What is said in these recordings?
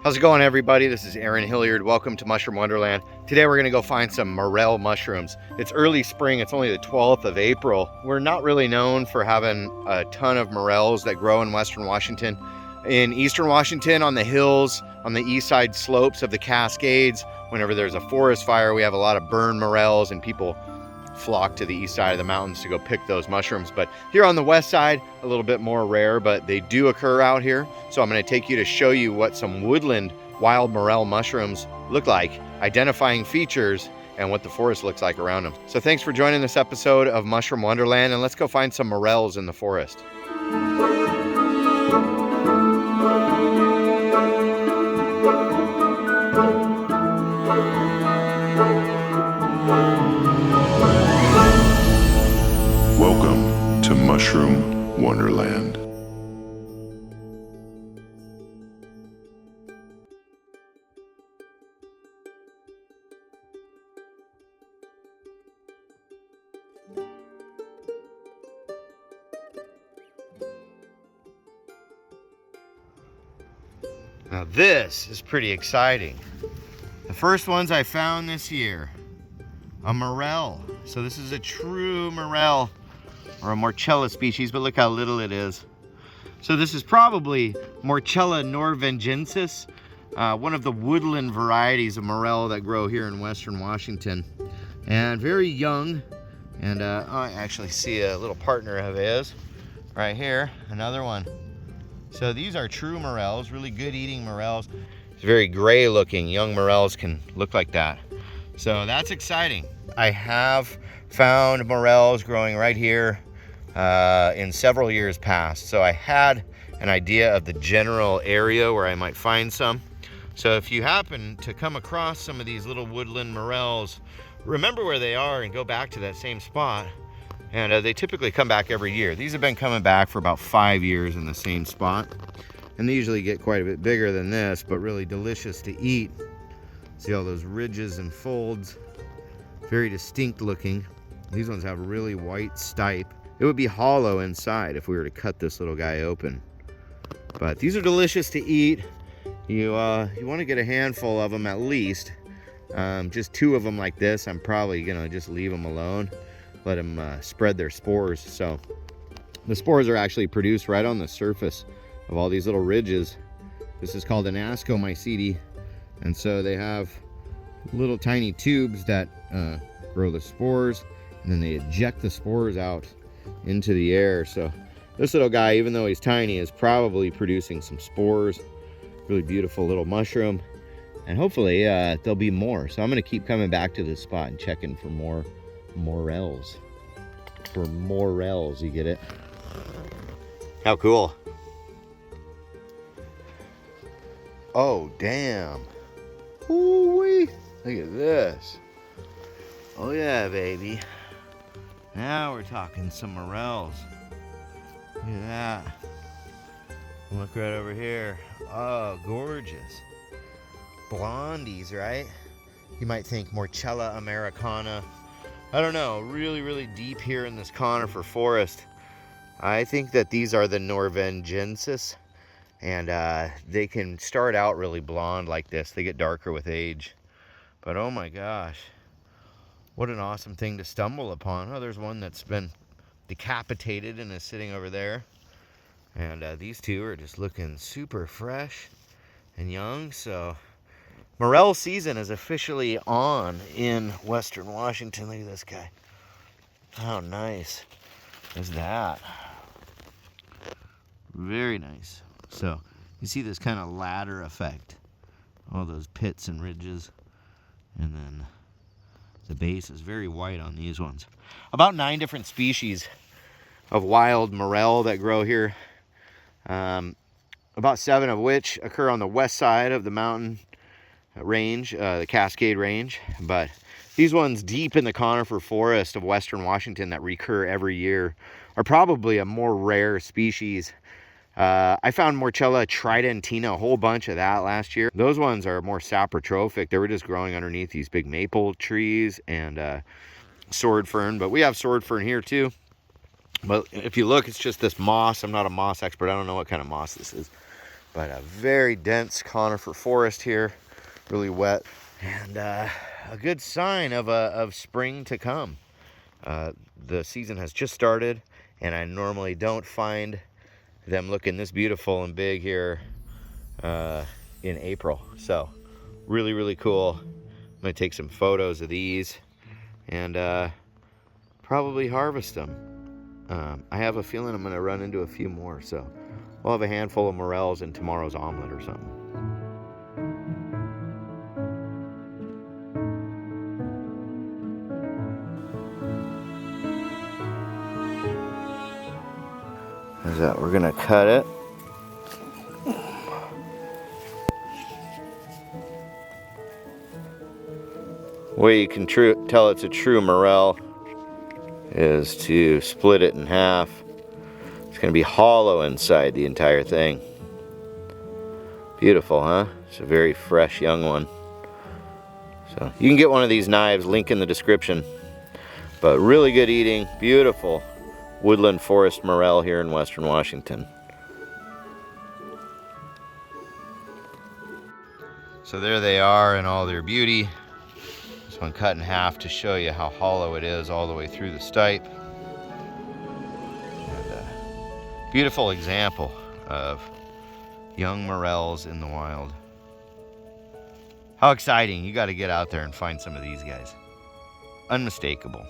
How's it going, everybody? This is Aaron Hilliard. Welcome to Mushroom Wonderland. Today we're gonna go find some morel mushrooms. It's early spring, it's only the 12th of April. We're not really known for having a ton of morels that grow in Western Washington. In Eastern Washington, on the hills, on the east side slopes of the Cascades, whenever there's a forest fire, we have a lot of burned morels and people flock to the east side of the mountains to go pick those mushrooms. But here on the west side, a little bit more rare, but they do occur out here. So I'm going to take you to show you what some woodland wild morel mushrooms look like, identifying features, and what the forest looks like around them. So thanks for joining this episode of Mushroom Wonderland, and let's go find some morels in the forest. Welcome to Mushroom Wonderland. Now this is pretty exciting. The first ones I found this year, a morel. So this is a true morel, or a Morchella species, but look how little it is. So this is probably Morchella norvengensis, one of the woodland varieties of morel that grow here in Western Washington. And very young, and I actually see a little partner of his right here, another one. So these are true morels, really good eating morels. It's very gray looking. Young morels can look like that. So that's exciting. I have found morels growing right here in several years past. So I had an idea of the general area where I might find some. So if you happen to come across some of these little woodland morels, remember where they are and go back to that same spot. And they typically come back every year. These have been coming back for about 5 years in the same spot. And they usually get quite a bit bigger than this, but really delicious to eat. See all those ridges and folds, very distinct looking. These ones have really white stipe. It would be hollow inside if we were to cut this little guy open. But these are delicious to eat. You want to get a handful of them at least. Just 2 of them like this. I'm probably gonna just leave them alone. Let them spread their spores. So the spores are actually produced right on the surface of all these little ridges. This is called an ascomycete, and so they have little tiny tubes that grow the spores, and then they eject the spores out into the air. So this little guy, even though he's tiny, is probably producing some spores. Really beautiful little mushroom, and hopefully there'll be more. So I'm going to keep coming back to this spot and checking for more morels. For morels, you get it? How cool. Oh, damn. Ooh-wee. Look at this. Oh yeah, baby. Now we're talking some morels. Look at that. Look right over here. Oh, gorgeous. Blondies, right? You might think Morchella americana. I don't know, really, really deep here in this conifer forest. I think that these are the norvengensis, and they can start out really blonde like this. They get darker with age. But oh my gosh, what an awesome thing to stumble upon. Oh, there's one that's been decapitated and is sitting over there. And these 2 are just looking super fresh and young. So morel season is officially on in Western Washington. Look at this guy. How nice is that? Very nice. So you see this kind of ladder effect. All those pits and ridges. And then the base is very white on these ones. About 9 different species of wild morel that grow here. About 7 of which occur on the west side of the mountain range, the Cascade Range. But these ones deep in the conifer forest of Western Washington that recur every year are probably a more rare species. I found Morchella tridentina, a whole bunch of that last year. Those ones are more saprotrophic. They were just growing underneath these big maple trees and sword fern, but we have sword fern here too. But if you look, it's just this moss. I'm not a moss expert. I don't know what kind of moss this is. But a very dense conifer forest here, really wet, and a good sign of spring to come. The season has just started, and I normally don't find them looking this beautiful and big here in April. So really, really cool. I'm gonna take some photos of these and probably harvest them. I have a feeling I'm gonna run into a few more, so we'll have a handful of morels in tomorrow's omelet or something. How's that? We're gonna cut it. Way you can tell it's a true morel is to split it in half. It's going to be hollow inside the entire thing. Beautiful, huh? It's a very fresh young one. So you can get one of these knives, link in the description. But really good eating, beautiful woodland forest morel here in Western Washington. So there they are in all their beauty. This one cut in half to show you how hollow it is all the way through the stipe. And a beautiful example of young morels in the wild. How exciting. You got to get out there and find some of these guys. Unmistakable.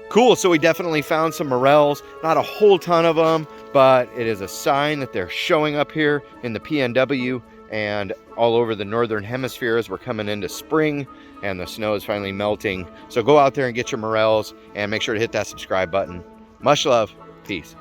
Cool, so we definitely found some morels. Not a whole ton of them, but it is a sign that they're showing up here in the PNW and all over the northern hemisphere as we're coming into spring and the snow is finally melting. So go out there and get your morels and make sure to hit that subscribe button. Much love. Peace.